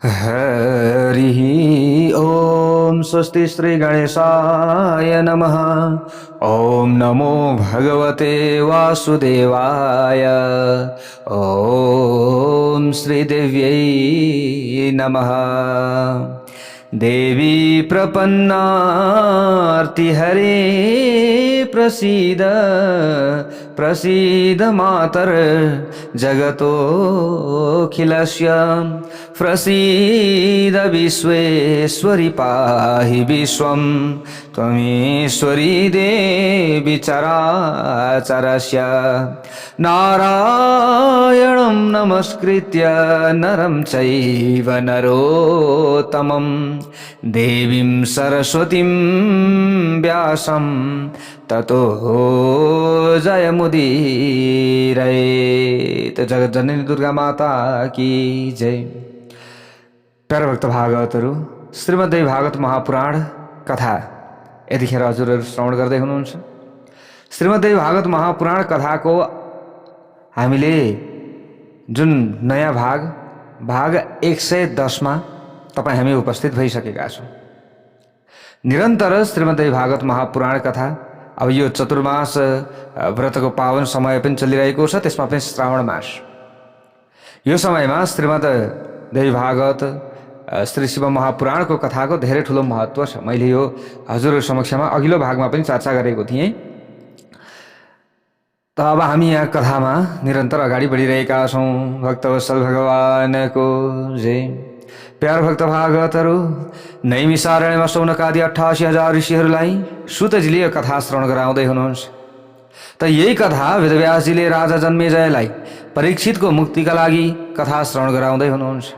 हरिः ॐ स्वस्ति श्री गणेशाय नमः। ॐ नमो भगवते वासुदेवाय। ॐ श्रीदेव्यै नमः। देवी प्रपन्नार्तिहरे प्रसीद प्रसीद मातर जगतोऽखिलस्य प्रसीद विश्वेश्वरि पाहि विश्वं त्वमीश्वरी देवी चराचरस्य। नारायणं नमस्कृत्य नरं चैव नरोत्तमं देवीं सरस्वतीं व्यासं ततो जयमुदीरयेत्। जगत जननी दुर्गा माता की जय। प्यारा भक्त भागवतहरू, श्रीमद्देवी भागवत महापुराण कथा यतिखेर हजुरहरू श्रवण गर्दै हुनुहुन्छ। श्रीमद्देवी भागवत महापुराण कथाको हामीले जुन नयाँ भाग 110 मा तपाईँ हामी उपस्थित भइसकेका छौँ। निरन्तर श्रीमद्देवी भागवत महापुराण कथा, अब यो चतुर्मास व्रतको पावन समय पनि चलिरहेको छ, त्यसमा पनि श्रावण मास। यो समयमा श्रीमद्देवी भागवत श्री शिव महापुराणको कथाको धेरै ठुलो महत्त्व छ। मैले यो हजुरहरू समक्षमा अघिल्लो भागमा पनि चर्चा गरेको थिएँ। त अब हामी यहाँ कथामा निरन्तर अगाडि बढिरहेका छौँ। भक्तवत्सल भगवानको जय। प्यार भक्त भागवतहरू, नैमिषारण्यमा शौनकादि 88,000 ऋषिहरूलाई सुतजीले यो कथा श्रवण गराउँदै हुनुहुन्छ। त यही कथा वेदव्यासजीले राजा जन्मेजयलाई परीक्षितको मुक्तिका लागि कथा श्रवण गराउँदै हुनुहुन्छ।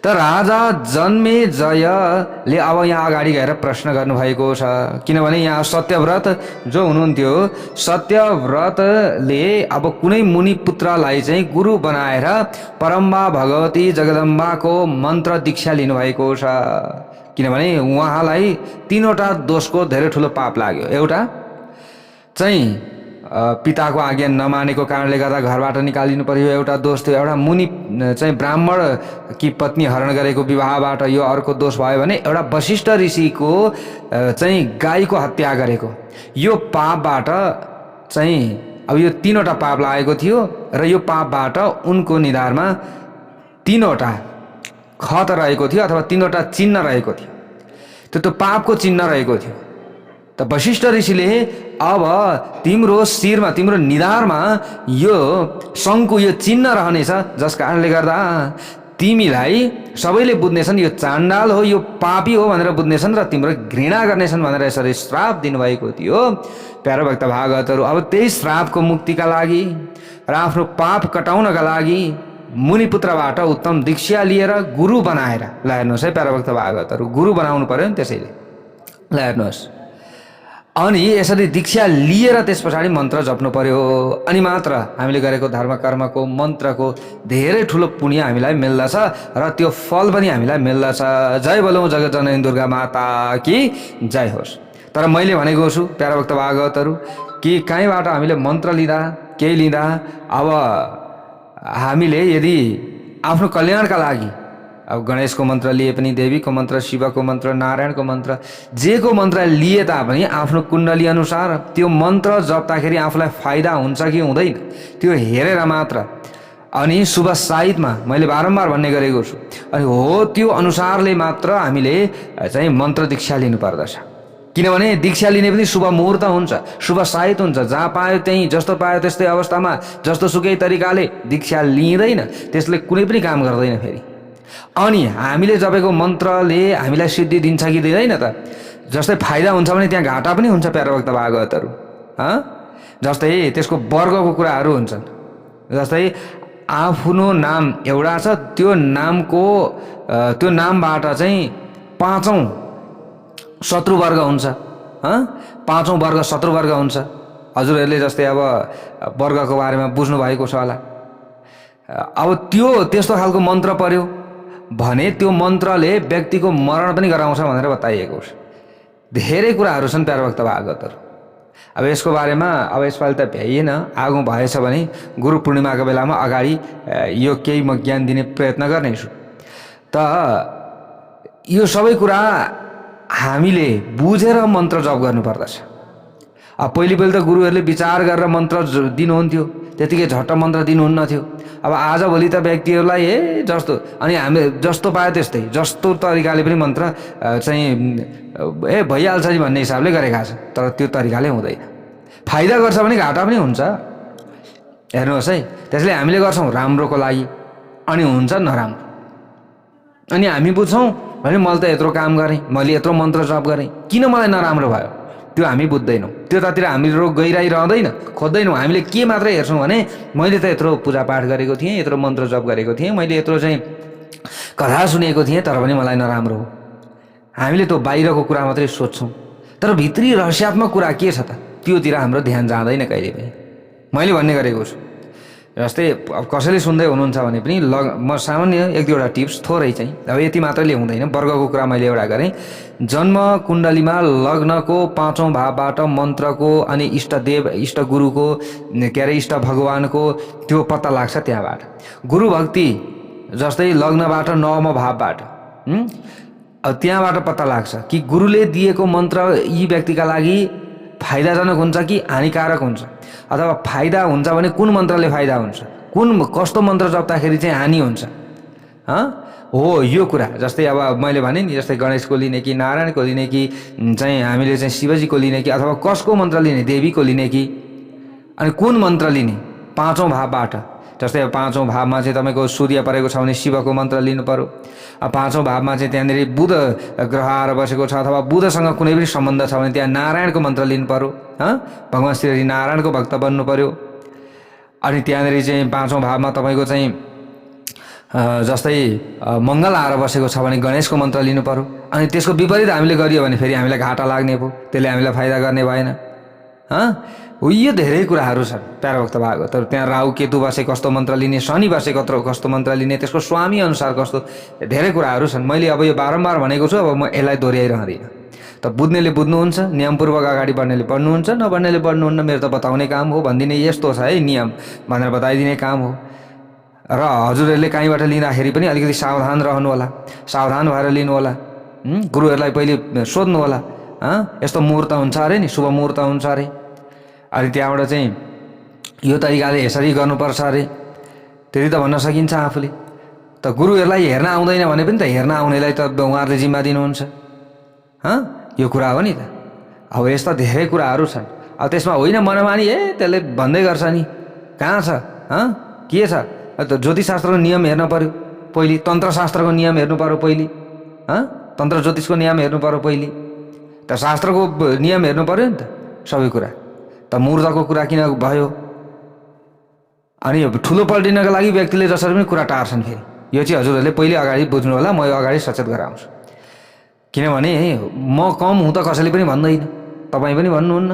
त राजा जन्मेजयले अब यहाँ अगाडि गएर प्रश्न गर्नुभएको छ, किनभने यहाँ सत्यव्रत जो हुनुहुन्थ्यो, सत्यव्रतले अब कुनै मुनि पुत्रलाई चाहिँ गुरु बनाएर परम्बा भगवती जगदम्बाको मन्त्र दीक्षा लिनुभएको छ। किनभने उहाँलाई 3वटा दोषको धेरै ठुलो पाप लाग्यो। एउटा चाहिँ पिताको आज्ञा नमानेको कारणले गर्दा घरबाट निकालिनु पर्यो, एउटा दोष थियो। एउटा मुनि चाहिँ ब्राह्मण कि पत्नी हरण गरेको विवाहबाट यो अर्को दोष भयो भने एउटा वशिष्ठ ऋषिको चाहिँ गाईको हत्या गरेको यो पापबाट चाहिँ अब यो 3वटा पाप लागेको थियो। र यो पापबाट उनको निधारमा 3वटा खत रहेको थियो अथवा 3वटा चिन्ह रहेको थियो। त्यो पापको चिन्ह रहेको थियो। त वशिष्ठ ऋषिले अब तिम्रो शिरमा, तिम्रो निधारमा यो शङ्कु, यो चिन्ह रहनेछ, जस कारणले गर्दा तिमीलाई सबैले बुझ्नेछन् यो चाण्डाल हो, यो पापी हो भनेर बुझ्नेछन् र तिम्रो घृणा गर्नेछन् भनेर यसरी श्राप दिनुभएको थियो। प्यारो भक्त भागवतहरू, अब त्यही श्रापको मुक्तिका लागि र आफ्नो पाप कटाउनका लागि मुनिपुत्रबाट उत्तम दीक्षा लिएर गुरु बनाएर, ल हेर्नुहोस् है प्यारो भक्त भागवतहरू, गुरु बनाउनु पर्यो नि। त्यसैले ल हेर्नुहोस्, अनि यसरी दीक्षा लिएर त्यस पछाडि मन्त्र जप्नु पर्यो। अनि मात्र हामीले गरेको धर्म कर्मको मन्त्रको धेरै ठुलो पुण्य हामीलाई मिल्दछ र त्यो फल पनि हामीलाई मिल्दछ। जय बोलौँ जगत जननी दुर्गा माता की जय होस्। तर मैले भनेको छु प्यारा भक्त भागवतहरू कि कहीँबाट हामीले मन्त्र लिँदा, केही लिँदा, अब हामीले यदि आफ्नो कल्याणका लागि अब गणेशको मन्त्र लिए पनि, देवीको मन्त्र, शिवको मन्त्र, नारायणको मन्त्र, जेको मन्त्र लिए तापनि आफ्नो कुण्डली अनुसार त्यो मन्त्र जप्दाखेरि आफूलाई फाइदा हुन्छ कि हुँदैन त्यो हेरेर मात्र, अनि शुभ साइतमा मैले बारम्बार भन्ने गरेको छु, अनि हो त्यो अनुसारले मात्र हामीले चाहिँ मन्त्र दीक्षा लिनुपर्दछ। किनभने दीक्षा लिने पनि शुभ मुहुर्त हुन्छ, शुभ साइत हुन्छ। जहाँ पायो त्यहीँ, जस्तो पायो त्यस्तै अवस्थामा, जस्तो सुकै तरिकाले दीक्षा लिइँदैन, त्यसले कुनै पनि काम गर्दैन फेरि। अनि हामीले जपेको मन्त्रले हामीलाई सिद्धि दिन्छ कि दिँदैन त? जस्तै फाइदा हुन्छ भने त्यहाँ घाटा पनि हुन्छ प्यारो भक्त भागवतहरू। जस्तै त्यसको वर्गको कुराहरू हुन्छन्। जस्तै आफ्नो नाम एउटा छ, त्यो नामको त्यो नामबाट चाहिँ 5औं शत्रुवर्ग हुन्छ, 5औं वर्ग शत्रुवर्ग हुन्छ। हजुरहरूले जस्तै अब वर्गको बारेमा बुझ्नु भएको छ होला। अब त्यो त्यस्तो खालको मन्त्र पर्यो भने त्यो मन्त्रले व्यक्तिको मरण पनि गराउँछ भनेर बताइएको छ। धेरै कुराहरू छन् प्यारो भक्त भागवतहरू। अब यसको बारेमा अब यसपालि त भ्याइएन, आगो भएछ भने गुरु पूर्णिमाको बेलामा अगाडि यो केही म ज्ञान दिने प्रयत्न गर्नेछु। त यो सबै कुरा हामीले बुझेर मन्त्र जप गर्नुपर्दछ। अब पहिले त गुरुहरूले विचार गरेर मन्त्र दिनुहुन्थ्यो, त्यतिकै झट्ट मन्त्र दिनुहुन्न थियो। अब आजभोलि त व्यक्तिहरूलाई जस्तो अनि हामी जस्तो पायो त्यस्तै जस्तो तरिकाले पनि मन्त्र चाहिँ भइहाल्छ नि भन्ने हिसाबले गरेका छ, तर त्यो तरिकाले हुँदैन। फाइदा गर्छ भने घाटा पनि हुन्छ, हेर्नुहोस् है। त्यसले हामीले गर्छौँ राम्रोको लागि अनि हुन्छ नराम्रो, अनि हामी बुझ्छौँ भने मैले त यत्रो काम गरेँ, मैले यत्रो मन्त्र जप गरेँ, किन मलाई नराम्रो भयो, त्यो हामी बुझ्दैनौँ। त्योतातिर हाम्रो गइरहँदैन, खोज्दैनौँ। हामीले के मात्रै हेर्छौँ भने मैले त यत्रो पूजापाठ गरेको थिएँ, यत्रो मन्त्र जप गरेको थिएँ, मैले यत्रो चाहिँ कथा सुनेको थिएँ, तर पनि मलाई नराम्रो हो। हामीले त बाहिरको कुरा मात्रै सोध्छौँ, तर भित्री रहस्यात्मक कुरा के छ त त्योतिर हाम्रो ध्यान जाँदैन कहिले पनि। मैले भन्ने गरेको छु, जस्तै अब कसैले सुन्दै हुनुहुन्छ भने पनि म सामान्य एक दुईवटा टिप्स थोरै चाहिँ, अब यति मात्रैले हुँदैन, वर्गको कुरा मैले एउटा गरेँ। जन्म कुण्डलीमा लग्नको 5औं भावबाट मन्त्रको अनि इष्टदेव इष्ट गुरुको के अरे इष्ट भगवानको त्यो पत्ता लाग्छ त्यहाँबाट। गुरु भक्ति जस्तै लग्नबाट 9औं भावबाट त्यहाँबाट पत्ता लाग्छ कि गुरुले दिएको मन्त्र यी व्यक्तिका लागि फाइदाजनक हुन्छ कि हानिकारक हुन्छ, अथवा फाइदा हुन्छ भने कुन मन्त्रले फाइदा हुन्छ, कुन कस्तो मन्त्र जप्दाखेरि चाहिँ हानि हुन्छ। हो यो कुरा जस्तै अब मैले भने नि, जस्तै गणेशको लिने कि नारायणको लिने कि चाहिँ हामीले चाहिँ शिवजीको लिने कि अथवा कसको मन्त्र लिने, देवीको लिने कि, अनि कुन मन्त्र लिने 5औं भावबाट। जस्तै अब 5औं भावमा चाहिँ तपाईँको सूर्य परेको छ भने शिवको मन्त्र लिनु पर्यो। अब 5औं भावमा चाहिँ त्यहाँनिर बुध ग्रह आएर बसेको छ अथवा बुधसँग कुनै पनि सम्बन्ध छ भने त्यहाँ नारायणको मन्त्र लिनु पर्यो। भगवान् श्री नारायणको भक्त बन्नु पर्यो। अनि त्यहाँनिर चाहिँ 5औं भावमा तपाईँको चाहिँ जस्तै मङ्गल आएर बसेको छ भने गणेशको मन्त्र लिनु पर्यो। अनि त्यसको विपरीत हामीले गरियो भने फेरि हामीलाई घाटा लाग्ने भयो, त्यसले हामीलाई फाइदा गर्ने भएन। यो धेरै कुराहरू छन् प्यारभक्त भागवत। त्यहाँ राहु केतु बसे कस्तो मन्त्र लिने, शनि बसे कस्तो मन्त्र लिने, त्यसको स्वामी अनुसार कस्तो धेरै कुराहरू छन्। मैले अब यो बारम्बार भनेको छु, अब म यसलाई दोहोऱ्याइरहँदिनँ। त बुझ्नेले बुझ्नुहुन्छ, नियमपूर्वक अगाडि बढ्नेले बढ्नुहुन्छ, नबढ्नेले बढ्नुहुन्न। मेरो त बताउने काम हो, भनिदिने यस्तो छ है नियम भनेर बताइदिने काम हो। र हजुरहरूले कहीँबाट लिँदाखेरि पनि अलिकति सावधान रहनु होला, सावधान भएर लिनु होला। गुरुहरूलाई पहिले सोध्नु होला, यस्तो मुहुर्त हुन्छ अरे नि, शुभ मुहुर्त हुन्छ अरे, अनि त्यहाँबाट चाहिँ यो तरिकाले यसरी गर्नुपर्छ अरे, त्यति त भन्न सकिन्छ आफूले। त गुरुहरूलाई हेर्न आउँदैन भने पनि त हेर्न आउनेलाई त उहाँहरूले जिम्मा दिनुहुन्छ। यो कुरा हो नि त। अब यस्ता धेरै कुराहरू छन्। अब त्यसमा होइन मनमानी त्यसले भन्दै गर्छ नि, कहाँ छ के छ। त ज्योतिषशास्त्रको नियम हेर्न पर्यो पहिले, तन्त्रशास्त्रको नियम हेर्नु पर्यो पहिले, तन्त्र ज्योतिषको नियम हेर्नु पर्यो पहिले, त शास्त्रको नियम हेर्नु पर्यो नि त सबै कुरा। त मुहुर्तको कुरा किन भयो, अनि ठुलो पल्टिनको लागि व्यक्तिले जसरी पनि कुरा टार्छन्। फेरि यो चाहिँ हजुरहरूले पहिले अगाडि बुझ्नु होला, म यो अगाडि सचेत गराउँछु। किनभने म कम हुँ त कसैले पनि भन्दैन, तपाईँ पनि भन्नुहुन्न,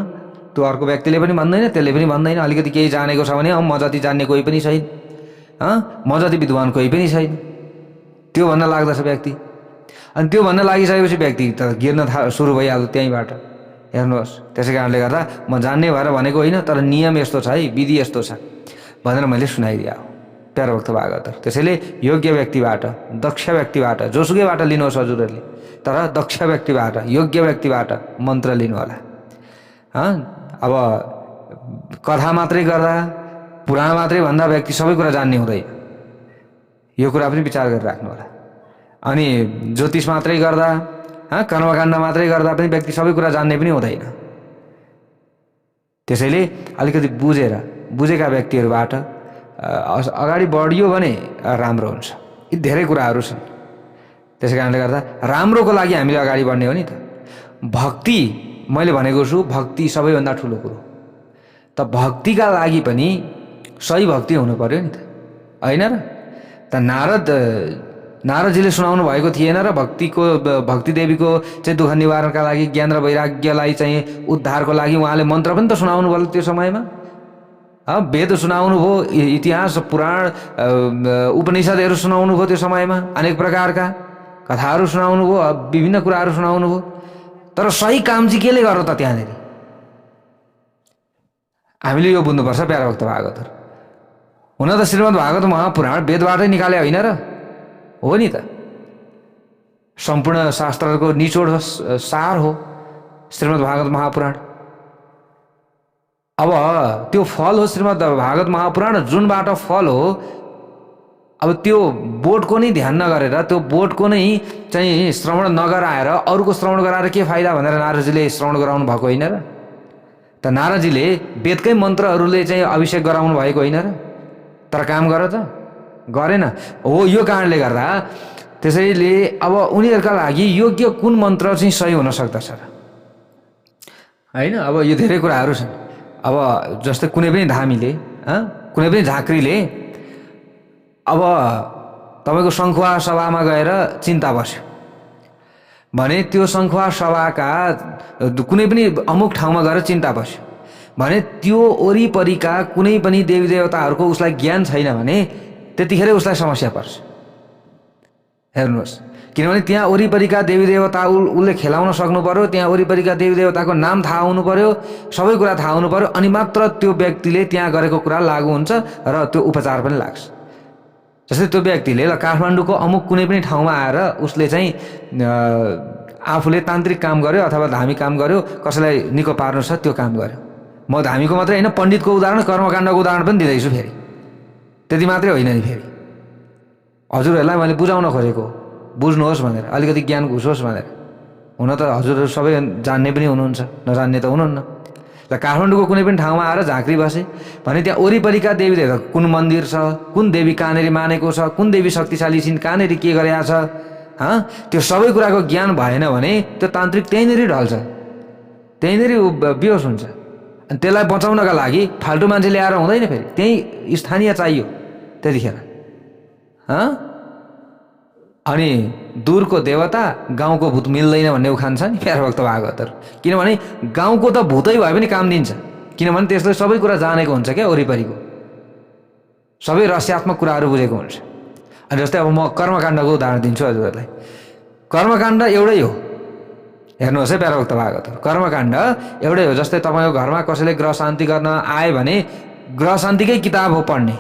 त्यो अर्को व्यक्तिले पनि भन्दैन, त्यसले पनि भन्दैन। अलिकति केही जानेको छ भने म जति जान्ने कोही पनि छैन, म जति विद्वान कोही पनि छैन, त्यो भन्न लाग्दछ व्यक्ति। अनि त्यो भन्न लागिसकेपछि व्यक्ति त गिर्न सुरु भइहाल्यो त्यहीँबाट। हेर्नुहोस्, त्यसै कारणले गर्दा म जान्ने भएर भनेको होइन, तर नियम यस्तो छ है, विधि यस्तो छ भनेर मैले सुनाइदिए हो प्यारभक्त भागवत। त्यसैले योग्य व्यक्तिबाट, दक्ष व्यक्तिबाट, जोसुकैबाट लिनुहोस् हजुरहरूले, तर दक्ष व्यक्तिबाट, योग्य व्यक्तिबाट मन्त्र लिनु होला। अब कथा मात्रै गर्दा, पुराण मात्रै भन्दा व्यक्ति सबै कुरा जान्ने हुँदैन, यो कुरा पनि विचार गरेर राख्नु होला। अनि ज्योतिष मात्रै गर्दा, कर्मकाण्ड मात्रै गर्दा पनि व्यक्ति सबै कुरा जान्ने पनि हुँदैन। त्यसैले अलिकति बुझेका व्यक्तिहरूबाट अगाडि बढियो भने राम्रो हुन्छ। यी धेरै कुराहरू छन्। त्यसै कारणले गर्दा राम्रोको लागि हामीले अगाडि बढ्ने हो नि त। भक्ति मैले भनेको छु, भक्ति सबैभन्दा ठुलो कुरो। त भक्तिका लागि पनि सही भक्ति हुनु पर्यो नि त, होइन र? त नारदजीले सुनाउनु भएको थिएन र भक्ति देवीको चाहिँ दुःख निवारणका लागि, ज्ञान र वैराग्यलाई चाहिँ उद्धारको लागि उहाँले मन्त्र पनि त सुनाउनु भयो त्यो समयमा। वेद सुनाउनु भयो, इतिहास पुराण उपनिषदहरू सुनाउनु भयो त्यो समयमा, अनेक प्रकारका कथाहरू सुनाउनु भयो, विभिन्न कुराहरू सुनाउनु भयो। तर सही काम चाहिँ केले गर्यो त त्यहाँनिर? हामीले यो बुझ्नुपर्छ प्यारभक्त भागवतहरू। हुन त श्रीमद् भागवत महापुराण वेदबाटै निकाले होइन र? हो नि त। सम्पूर्ण शास्त्रहरूको निचोड हो, सार हो श्रीमद् भागवत महापुराण। अब त्यो फल हो श्रीमद् भागवत महापुराण, जुनबाट फल हो। अब त्यो बोटको नै ध्यान नगरेर, त्यो बोटको नै चाहिँ श्रवण नगराएर अरूको श्रवण गराएर के फाइदा भनेर नारदजीले श्रवण गराउनु भएको होइन र? त नारदजीले वेदकै मन्त्रहरूले चाहिँ अभिषेक गराउनु भएको होइन र? तर काम गर त गरेन हो। यो कारणले गर्दा त्यसैले अब उनीहरूका लागि योग्य कुन मन्त्र चाहिँ सही हुन सक्दछ र होइन? अब यो धेरै कुराहरू छन्। अब जस्तै कुनै पनि धामीले, कुनै पनि झाँक्रीले अब तपाईँको सङ्खुवा सभामा गएर चिन्ता बस्यो भने त्यो सङ्खुवा सभाका कुनै पनि अमुक ठाउँमा गएर चिन्ता बस्यो भने त्यो वरिपरिका कुनै पनि देवी देवताहरूको उसलाई ज्ञान छैन भने त्यतिखेरै उसलाई समस्या पर्छ। हेर्नुहोस्, किनभने त्यहाँ वरिपरिका देवी देवता उसले खेलाउन सक्नु पर्यो, त्यहाँ वरिपरिका देवी देवताको नाम थाहा हुनु पर्यो, सबै कुरा थाहा हुनु पर्यो, अनि मात्र त्यो व्यक्तिले त्यहाँ गरेको कुरा लागू हुन्छ र त्यो उपचार पनि लाग्छ। जस्तै त्यो व्यक्तिले काठमाडौँको अमुक कुनै पनि ठाउँमा आएर उसले चाहिँ आफूले तान्त्रिक काम गर्यो अथवा धार्मिक काम गर्यो, कसैलाई निको पार्नु छ त्यो काम गर्यो। म धामीको मात्रै होइन, पण्डितको उदाहरण, कर्मकाण्डको उदाहरण पनि दिँदैछु। फेरि त्यति मात्रै होइन नि, फेरि हजुरहरूलाई मैले बुझाउन खोजेको, बुझ्नुहोस् भनेर, अलिकति ज्ञान घुसोस् भनेर। हुन त हजुरहरू सबै जान्ने पनि हुनुहुन्छ, नजान्ने त हुनुहुन्न। र काठमाडौँको कुनै पनि ठाउँमा आएर झाँक्री बसे भने त्यहाँ वरिपरिका देवी देवता, कुन मन्दिर छ, कुन देवी कहाँनिर मानेको छ, कुन देवी शक्तिशाली छिन्, कहाँनिर के गरेका छ, त्यो सबै कुराको ज्ञान भएन भने त्यो तान्त्रिक त्यहीँनिर ढल्छ, त्यहीँनिर बेहोस हुन्छ। अनि त्यसलाई बचाउनका लागि फाल्टु मान्छे ल्याएर हुँदैन, फेरि त्यहीँ स्थानीय चाहियो त्यतिखेर। अनि दूरको देवता गाउँको भूत मिल्दैन भन्ने उखान छ नि प्यारो भक्त भागवतहरू। किनभने गाउँको त भूतै भए पनि काम दिन्छ, किनभने त्यसले सबै कुरा जानेको हुन्छ क्या, वरिपरिको सबै रहस्यात्मक कुराहरू बुझेको हुन्छ। अनि जस्तै अब म कर्मकाण्डको उदाहरण दिन्छु हजुरहरूलाई। कर्मकाण्ड एउटै हो, हेर्नुहोस् है प्यारो भक्त भागवतहरू, कर्मकाण्ड एउटै हो। जस्तै तपाईँको घरमा कसैले ग्रह शान्ति गर्न आए भने ग्रह शान्तिकै किताब हो पढ्ने,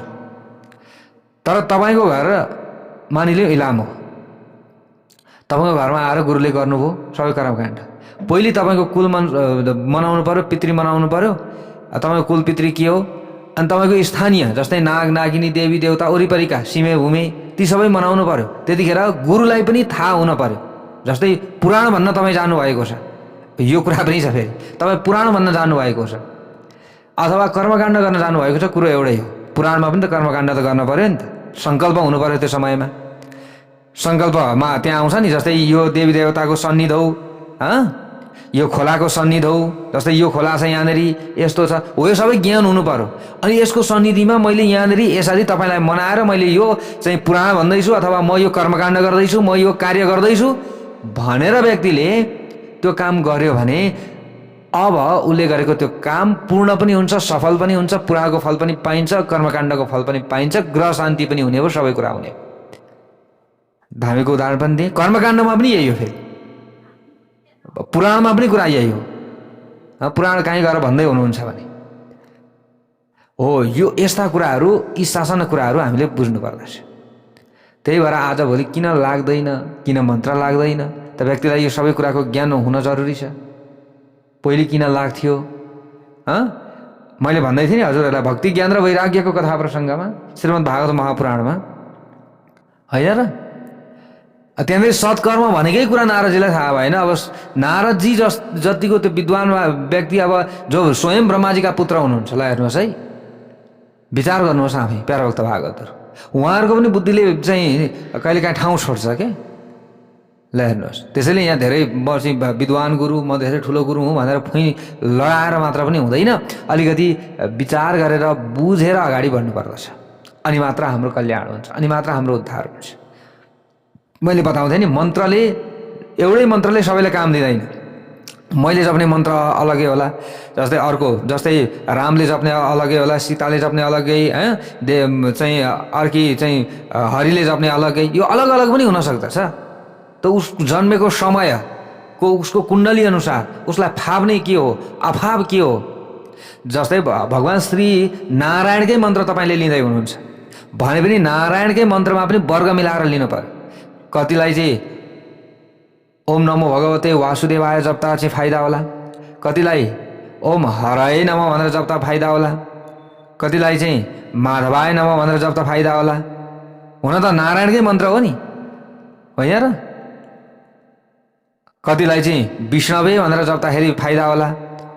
तर तपाईँको घर मानिलिउँ इलाम हो, तपाईँको घरमा आएर गुरुले गर्नुभयो सबै कर्मकाण्ड। पहिले तपाईँको कुल मनाउनु पर्यो, पितृ मनाउनु पर्यो। तपाईँको कुल पितृ के हो, अनि तपाईँको स्थानीय जस्तै नाग नागिनी देवी देवता वरिपरिका सिमे भूमि ती सबै मनाउनु पर्यो। त्यतिखेर गुरुलाई पनि थाहा हुन पर्यो। जस्तै पुराण भन्न तपाईँ जानुभएको छ, यो कुरा पनि छ, फेरि तपाईँ पुराण भन्न जानुभएको छ अथवा कर्मकाण्ड गर्न जानुभएको छ, कुरो एउटै हो। पुराणमा पनि त कर्मकाण्ड त गर्न पर्यो नि त, सङ्कल्प हुनु पर्यो। त्यो समयमा सङ्कल्पमा त्यहाँ आउँछ नि, जस्तै यो देवी देवताको सन्निध हो, यो खोलाको सन्निध हो, जस्तै यो खोला छ यहाँनिर यस्तो छ हो, यो सबै ज्ञान हुनु पर्यो। अनि यसको सन्निधिमा मैले यहाँनिर यसरी तपाईँलाई मनाएर मैले यो चाहिँ पुराण भन्दैछु अथवा म यो कर्मकाण्ड गर्दैछु, म यो कार्य गर्दैछु भनेर व्यक्तिले त्यो काम गर्यो भने अब उसले गरेको त्यो काम पूर्ण पनि हुन्छ, सफल पनि हुन्छ, पुराणको फल पनि पाइन्छ, कर्मकाण्डको फल पनि पाइन्छ, ग्रह शान्ति पनि हुने हो, सबै कुरा हुने। धामीको उदाहरण पनि दिएँ, कर्मकाण्डमा पनि यही हो, फेरि पुराणमा पनि कुरा यही हो। पुराण कहीँ गएर भन्दै हुनुहुन्छ भने हो, यो यस्ता कुराहरू, यी शासन कुराहरू हामीले बुझ्नु पर्दछ। त्यही भएर आजभोलि किन लाग्दैन, किन मन्त्र लाग्दैन, त व्यक्तिलाई यो सबै कुराको ज्ञान हुन जरुरी छ। पहिले किन लाग्थ्यो, मैले भन्दै थिएँ नि हजुरहरूलाई, भक्ति ज्ञान र वैराग्यको कथा प्रसङ्गमा श्रीमद् भागवत महापुराणमा होइन र, त्यहाँनिर सत्कर्म भनेकै कुरा नारदजीलाई थाहा भएन। अब नारदजी जतिको त्यो विद्वान व्यक्ति, अब जो स्वयं ब्रह्माजीका पुत्र हुनुहुन्छ, ल हेर्नुहोस् है, विचार गर्नुहोस् आफै प्यारो भक्त भागवतहरू, उहाँहरूको पनि बुद्धिले चाहिँ कहिलेकाहीँ ठाउँ छोड्छ क्या। ल हेर्नुहोस्, त्यसैले यहाँ धेरै वर्ष विद्वान गुरु, म धेरै ठुलो गुरु हुँ भनेर फुइँ लडाएर मात्र पनि हुँदैन, अलिकति विचार गरेर बुझेर अगाडि बढ्नु पर्दछ। अनि मात्र हाम्रो कल्याण हुन्छ, अनि मात्र हाम्रो उद्धार हुन्छ। मैले बताउँथेँ नि, मन्त्रले, एउटै मन्त्रले सबैलाई काम दिँदैन। मैले जप्ने मन्त्र अलगै होला, जस्तै अर्को, जस्तै रामले जप्ने अलगै होला, सीताले जप्ने अलगै, चाहिँ अर्की चाहिँ हरिले जप्ने अलगै, यो अलग अलग पनि हुन सक्दछ। त उस जन्मेको समयको उसको कुण्डली अनुसार उसलाई फाप्ने के हो, अफाव के हो। जस्तै भगवान् श्री नारायणकै मन्त्र तपाईँले लिँदै हुनुहुन्छ भने पनि नारायणकै मन्त्रमा पनि वर्ग मिलाएर लिनु पर्यो। कतिलाई चाहिँ ओम नमो भगवते वासुदेवाय जप्दा चाहिँ फाइदा होला, कतिलाई ओम हराय नमः भनेर जप्दा फाइदा होला, कतिलाई चाहिँ माधवाय नमः भनेर जप्दा फाइदा होला। हुन त नारायणकै मन्त्र हो नि, होइन र? कतिलाई चाहिँ विष्णवे भनेर जप्दाखेरि फाइदा होला,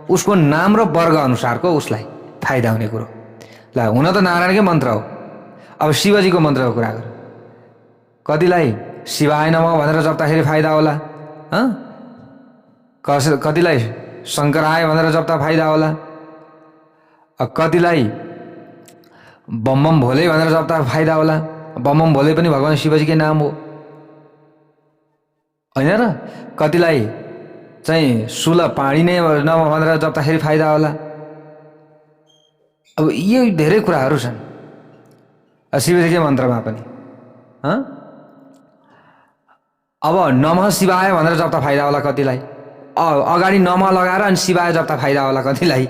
उसको नाम र वर्ग अनुसारको उसलाई फाइदा हुने कुरो। ल हुन त नारायणकै मन्त्र हो। अब शिवजीको मन्त्रको कुरा गर, कतिलाई शिवाय नमः भनेर जप्दाखेरि फाइदा होला, कतिलाई शङ्कराय भनेर जप्दा फाइदा होला, कतिलाई बम बम भोले भनेर जप्दा फाइदा होला। बम बम भोले पनि भगवान शिवजीकै नाम हो, होइन र? कतिलाई चाहिँ सुल पाणी नै नम भनेर जप्दाखेरि फाइदा होला। अब यो धेरै कुराहरू छन् शिवजीकै मन्त्रमा पनि। अब नमः शिवाय भनेर जप्दा फाइदा होला कतिलाई, अगाडि नमः लगाएर अनि शिवाय जप्दा फाइदा होला कतिलाई,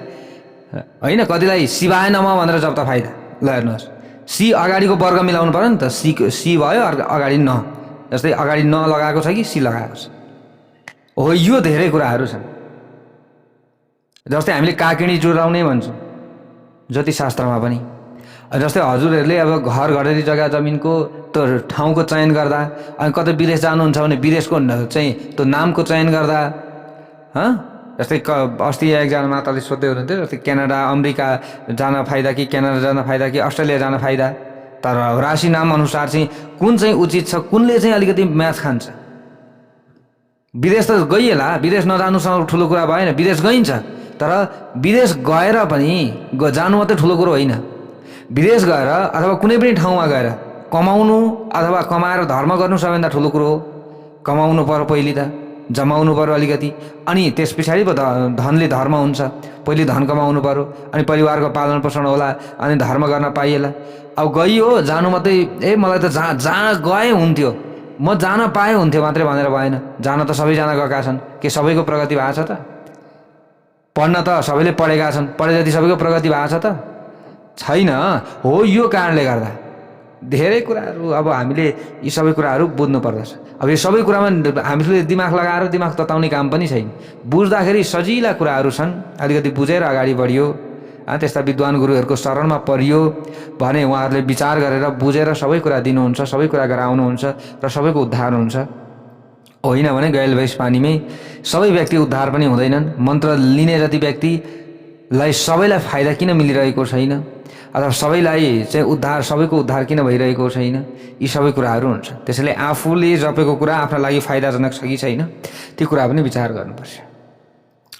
होइन? कतिलाई शिवाय नमः भनेर जप्दा फाइदा। ल हेर्नुहोस्, सी अगाडिको वर्ग मिलाउनु पर्यो नि त, सी भयो, अगाडि न, जस्तै अगाडि न लगाएको छ कि सी लगाएको छ, हो। यो धेरै कुराहरू छन्। जस्तै हामीले काकिणी जुराउने भन्छौँ ज्योतिषशास्त्रमा पनि। जस्तै हजुरहरूले अब घर घरेरी जग्गा जमिनको त्यो ठाउँको चयन गर्दा, अनि कतै विदेश जानुहुन्छ भने विदेशको चाहिँ त्यो नामको चयन गर्दा, जस्तै अस्ति एकजना माताले सोध्दै हुनुहुन्थ्यो, जस्तै क्यानाडा अमेरिका जान फाइदा कि क्यानाडा जान फाइदा कि अस्ट्रेलिया जान फाइदा। तर राशि नाम अनुसार चाहिँ कुन चाहिँ उचित छ, कुनले चाहिँ अलिकति म्याच खान्छ। विदेश त गइएला, विदेश नजानुसँग ठुलो कुरा भएन, विदेश गइन्छ, तर विदेश गएर पनि जानु मात्रै ठुलो कुरो होइन। विदेश गएर अथवा कुनै पनि ठाउँमा गएर कमाउनु अथवा कमाएर धर्म गर्नु सबैभन्दा ठुलो कुरो हो। कमाउनु पर्यो पहिले त, जमाउनु पर्यो अलिकति, अनि त्यस पछाडि पो धनले धर्म हुन्छ। पहिले धन कमाउनु पर्यो, अनि परिवारको पालन पोषण होला, अनि धर्म गर्न पाइएला। अब गइयो जानु मात्रै, मलाई त जहाँ गए हुन्थ्यो, म जान पाएँ हुन्थ्यो मात्रै भनेर भएन। जान त सबैजना गएका छन्, के सबैको प्रगति भएको छ त? पढ्न त सबैले पढेका छन्, पढे जति सबैको प्रगति भएको छ त? छैन। हो, यो कारणले गर्दा धेरै कुराहरू अब हामीले यी सबै कुराहरू बुझ्नु पर्दछ। अब यो सबै कुरामा हामीले दिमाग लगाएर दिमाग तताउने काम पनि छैन। बुझ्दाखेरि सजिला कुराहरू छन्, अलिकति बुझेर अगाडि बढियो, त्यस्ता विद्वान गुरुहरूको शरणमा परियो भने उहाँहरूले विचार गरेर बुझेर सबै कुरा दिनुहुन्छ, सबै कुरा गराउनुहुन्छ र सबैको उद्धार हुन्छ। होइन भने गैल भैस पानीमै सबै व्यक्ति उद्धार पनि हुँदैनन्। मन्त्र लिने जति व्यक्तिलाई सबैलाई फाइदा किन मिलिरहेको छैन, अथवा सबैलाई चाहिँ उद्धार, सबैको उद्धार किन भइरहेको छैन, यी सबै कुराहरू हुन्छ। त्यसैले आफूले जपेको कुरा आफ्नो लागि फाइदाजनक छ कि छैन, त्यो कुरा पनि विचार गर्नुपर्छ।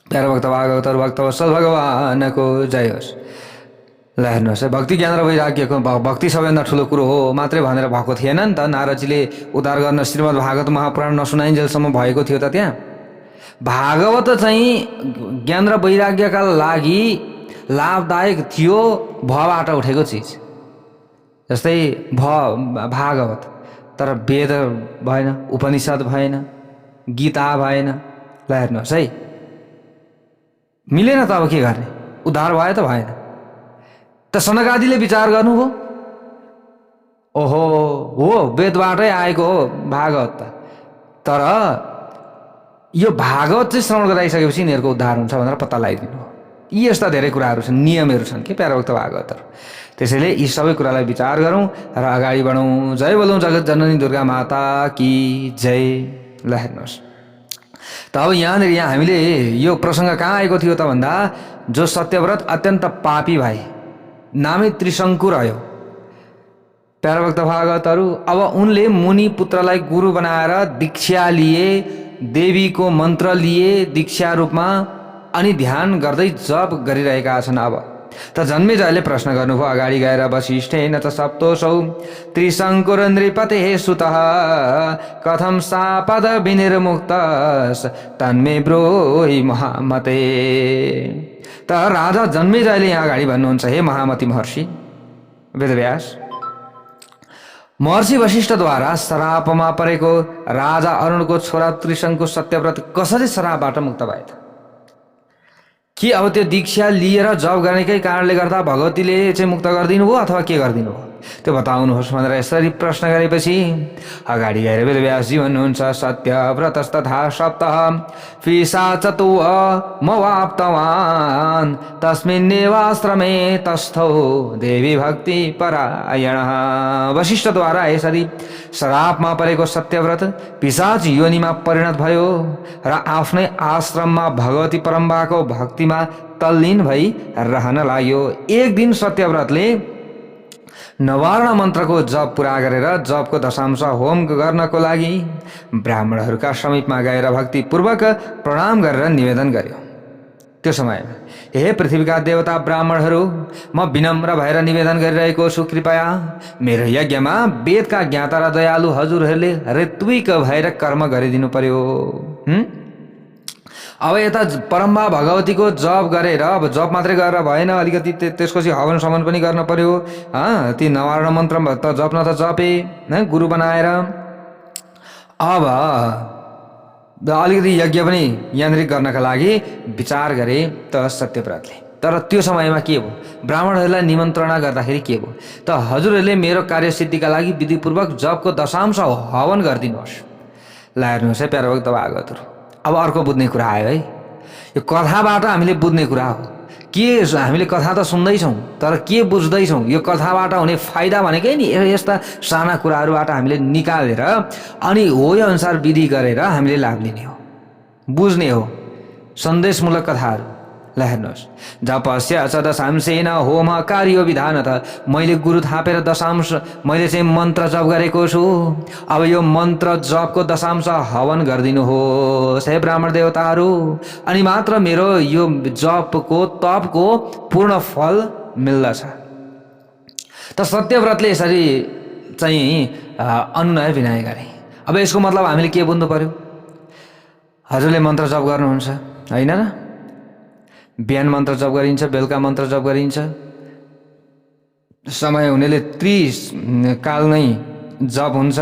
प्यारो भक्त भागवत भक्त वत्सल भगवानको जय होस्। ल हेर्नुहोस्, भक्ति ज्ञान र वैराग्यको भक्ति सबैभन्दा ठुलो कुरो हो मात्रै भनेर भएको थिएन नि त। नारदजीले उद्धार गर्न श्रीमद् भागवत महापुराण नसुनाइन्जेलसम्म भएको थियो त। त्यहाँ भागवत चाहिँ ज्ञान र वैराग्यका लागि लाभदायक थियो, भबाट उठेको चिज। जस्तै भागवत, तर वेद भएन, उपनिषद भएन, गीता भएन। ल हेर्नुहोस् है, मिलेन त अब के गर्ने, उद्धार भयो त भएन। त सनकादिले विचार गर्नुभयो, ओहो हो वेदबाटै आएको हो भागवत त, तर यो भागवत चाहिँ श्रवण गराइसकेपछि यिनीहरूको उद्धार हुन्छ भनेर पत्ता लगाइदिनु हो। यी यस्ता धेरै कुराहरू छन्, नियमहरू छन् के प्यारोभक्त भागवतहरू। त्यसैले यी सबै कुरालाई विचार गरौँ र अगाडि बढौँ। जय बोलौँ जगत जननी दुर्गा माता की जय। ल हेर्नुहोस्, त अब यहाँ हामीले यो प्रसङ्ग कहाँ आएको थियो त भन्दा, जो सत्यव्रत अत्यन्त पापी भए, नामै त्रिशङ्कु रह्यो प्यारोभक्त भागवतहरू। अब उनले मुनि पुत्रलाई गुरु बनाएर दीक्षा लिए, देवीको मन्त्र लिए दीक्षा रूपमा, अनि ध्यान गर्दै जप गरिरहेका छन्। अब त जन्मेजयले प्रश्न गर्नुभयो अगाडि गएर, वसिष्ठेन च सप्तोषौ त्रिशङ्कुर नृपतेः सुतः कथं सापद विनिर्मुक्तस् तन्मे ब्रूहि महामते। त राजा जन्मेजयले यहाँ अगाडि भन्नुहुन्छ, हे महामती महर्षि वेदव्यास, महर्षि वशिष्ठद्वारा श्रापमा परेको राजा अरुणको छोरा त्रिशङ्कु सत्यव्रत कसरी श्रापबाट मुक्त भए त? के अब त्यो दीक्षा लिएर जप गर्नेकै कारणले गर्दा भगवतीले चाहिँ मुक्त गरिदिनु भयो अथवा के गरिदिनु भयो? त्यो बताउनुहोस् भनेर यसरी प्रश्न गरेपछि अगाडि गएर वेदव्यासजी भन्नुहुन्छ सत्यव्रतस्तथा सप्तः पिशाचतु मवाप्तवान् तस्मिन्नेवाश्रमे तस्थौ देवी भक्ति परायणः। वशिष्ठद्वारा यसरी श्रापमा परेको सत्यव्रत पिशाच योनिमा परिणत भयो र आफ्नै आश्रममा भगवती परम्बाको भक्तिमा तल्लीन भई रहन लाग्यो। एक दिन सत्यव्रतले नवार्ण मन्त्रको जप पुरा गरेर जपको दशांश होम गर्नको लागि ब्राह्मणहरूका समीपमा गएर भक्तिपूर्वक प्रणाम गरेर निवेदन गर्यो। त्यो समयमा हे पृथ्वीका देवता ब्राह्मणहरू, म विनम्र भएर निवेदन गरिरहेको छु, कृपया मेरो यज्ञमा वेदका ज्ञाता र दयालु हजुरहरूले ऋत्विक भएर कर्म गरिदिनु पर्यो। अब यता परम्बा भगवतीको जप गरेर, अब जप मात्रै गरेर भएन, अलिकति त्यसपछि हवन समन पनि गर्न पर्यो। ती नवार्ण मन्त्र त जप्न त जपे गुरु बनाएर, अब अलिकति यज्ञ पनि यान्त्रिक गर्नका लागि विचार गरे त सत्यव्रतले। तर त्यो समयमा के भयो, ब्राह्मणहरूलाई निमन्त्रणा गर्दाखेरि के भयो त हजुरहरूले मेरो कार्यसिद्धिका लागि विधिपूर्वक जपको दशांश हवन गरिदिनुहोस्। ल हेर्नुहोस् है प्यारो भक्त भागवतहरू, अब अर्को बुझ्ने कुरा आयो है। यो कथाबाट हामीले बुझ्ने कुरा हो के, हामीले कथा त सुन्दैछौँ तर के बुझ्दैछौँ, यो कथाबाट हुने फाइदा भनेकै नि यस्ता साना कुराहरूबाट हामीले निकालेर अनि हो यो अनुसार विधि गरेर हामीले लाभ लिने हो, बुझ्ने हो सन्देशमूलक कथाहरू। ल हेर्नुहोस्, जपस्य च दशांशेन होम कार्यो विधान त, मैले गुरु थापेर दशांश मैले चाहिँ मन्त्र जप गरेको छु। अब यो मन्त्र जपको दशांश हवन गरिदिनुहोस् हे ब्राह्मण देवताहरू, अनि मात्र मेरो यो जपको तपको पूर्ण फल मिल्दछ। त सत्यव्रतले यसरी चाहिँ अनुनय विनय गरे। अब यसको मतलब हामीले के बुझ्नु पर्यो, हजुरले मन्त्र जप गर्नुहुन्छ होइन र, बिहान मन्त्र जप गरिन्छ, बेलुका मन्त्र जप गरिन्छ, समय हुनेले 30 काल नै जप हुन्छ।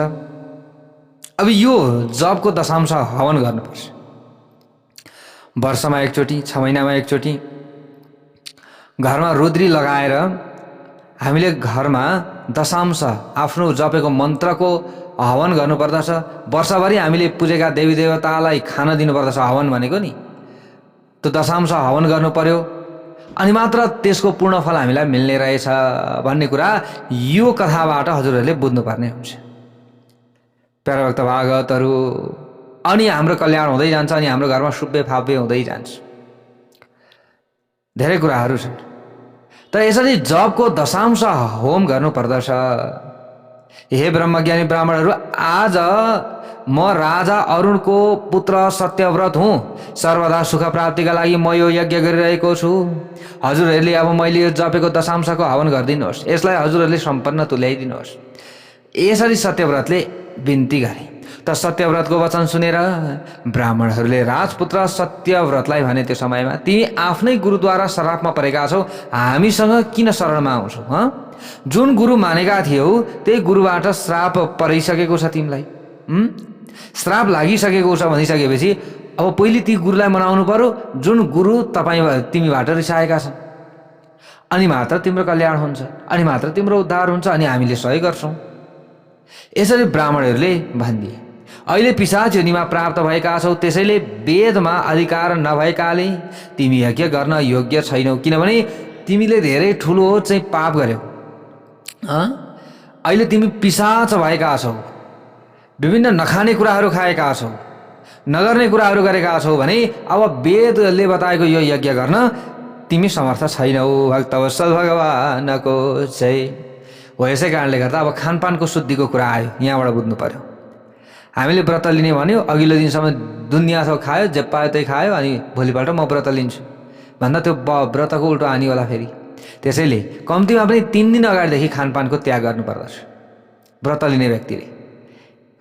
अब यो जपको दशांश हवन गर्नुपर्छ, वर्षमा एकचोटि, 6 महिनामा एकचोटि घरमा रुद्री लगाएर हामीले घरमा दशांश आफ्नो जपेको मन्त्रको हवन गर्नुपर्दछ। वर्षभरि हामीले पूजेका देवी देवतालाई खान दिनुपर्दछ, हवन भनेको नि त्यो दशांश हवन गर्नु पर्यो, अनि मात्र त्यसको पूर्ण फल हामीलाई मिल्ने रहेछ भन्ने कुरा यो कथाबाट हजुरहरूले बुझ्नुपर्ने हुन्छ प्यारा भक्त भागवतहरू। अनि हाम्रो कल्याण हुँदै जान्छ, अनि हाम्रो घरमा शुभ्य फाव्य हुँदै जान्छ, धेरै कुराहरू छन्। तर यसरी जपको दशांश होम गर्नु पर्दछ। हे ब्रह्मज्ञानी ब्राह्मणहरू, आज म राजा अरुणको पुत्र सत्यव्रत हुँ, सर्वदा सुख प्राप्तिका लागि म यो यज्ञ गरिरहेको छु। हजुरहरूले अब मैले यो जपेको दशांशको हवन गरिदिनुहोस्, यसलाई हजुरहरूले सम्पन्न तुल्याइदिनुहोस्। यसरी सत्यव्रतले बिन्ती गरे। त सत्यव्रतको वचन सुनेर ब्राह्मणहरूले राजपुत्र सत्यव्रतलाई भने त्यो समयमा, तिमी आफ्नै गुरुद्वारा श्रापमा परेका छौ, हामीसँग किन शरणमा आउँछौ? जुन गुरु मानेका थियौ त्यही गुरुबाट श्राप परिसकेको छ तिमीलाई, श्राप लागिसकेको छ भनिसकेपछि अब पहिले ती गुरुलाई मनाउनु पर्यो जुन गुरु तिमीबाट रिसाएका छन्, अनि मात्र तिम्रो कल्याण हुन्छ, अनि मात्र तिम्रो उद्धार हुन्छ, अनि हामीले सहयोग गर्छौँ। यसरी ब्राह्मणहरूले भनिदिए। अहिले पिशाच योनिमा प्राप्त भएका छौ, त्यसैले वेदमा अधिकार नभएकाले तिमी यज्ञ गर्न योग्य छैनौ, किनभने तिमीले धेरै ठुलो चाहिँ पाप गर्यौ। अहिले तिमी पिशाच भएका छौ, विभिन्न नखाने कुराहरू खाएका छौ, नगर्ने कुराहरू गरेका छौ भने अब वेदले बताएको यो यज्ञ गर्न तिमी समर्थ छैनौ। भक्तवत्सल भगवानको जय हो। यसै कारणले गर्दा अब खानपानको शुद्धिको कुरा आयो, यहाँबाट बुझ्नु पर्यो। हामीले व्रत लिने भन्यो, अघिल्लो दिनसम्म दुनियाँ सब खायो, जे पायो त्यही खायो, अनि भोलिपल्ट म व्रत लिन्छु भन्दा त्यो व्रतको उल्टो हानि होला फेरि। त्यसैले कम्तीमा पनि 3 दिन अगाडिदेखि खानपानको त्याग गर्नुपर्दछ व्रत लिने व्यक्तिले।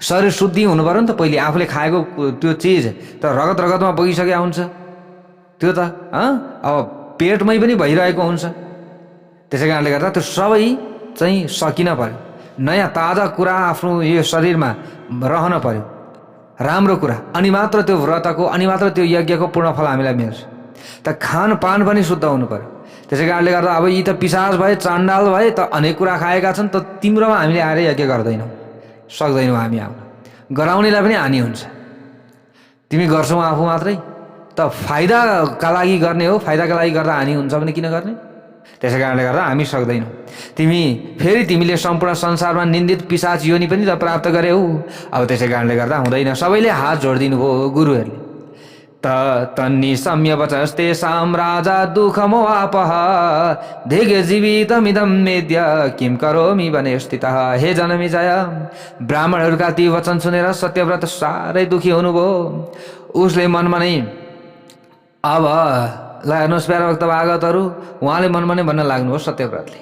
शरीर शुद्धि हुनु पर्यो नि त, पहिले आफूले खाएको त्यो चिज त रगत रगतमा बगिसकेको हुन्छ, त्यो त अब पेटमै पनि भइरहेको हुन्छ। त्यसै कारणले गर्दा त्यो सबै चाहिँ सकिन पर्यो, नयाँ ताजा कुरा आफ्नो यो शरीरमा रहन पर्यो, राम्रो कुरा, अनि मात्र त्यो व्रतको, अनि मात्र त्यो यज्ञको पूर्ण फल हामीलाई मिल्छ। त खानपान पनि शुद्ध हुनु पर्यो। त्यसै कारणले गर्दा अब यी त पिशाच भए, चाण्डाल भए, त अनेक कुरा खाएका छन्, त तिम्रोमा हामीले आएर यज्ञ गर्दैनौँ, सक्दैनौँ हामी आउन। गराउनेलाई पनि हानि हुन्छ। तिमी गर्छौ आफू मात्रै, त फाइदाका लागि गर्ने हो, फाइदाका लागि गर्दा हानि हुन्छ भने किन गर्ने? त्यसै कारणले गर्दा हामी सक्दैनौँ। तिमीले सम्पूर्ण संसारमा निन्दित पिशाच योनि पनि त प्राप्त गर्यौ। अब त्यसै कारणले गर्दा हुँदैन। सबैले हात जोडिदिनु भयो गुरुहरूले। तन्निशम्य वचस्तेषां राजा दुःखमवापः धिगे जीवितमिदं मेद्य किं करोमि वने स्थितः। हे जनमेजय, ब्राह्मणहरूका ती वचन सुनेर सत्यव्रत साह्रै दुखी हुनुभयो। उसले मनमा नै अब ल हेर्नुहोस् प्यारा भक्त भागवतहरू, उहाँले मनमा नै भन्न लाग्नुभयो सत्यव्रतले,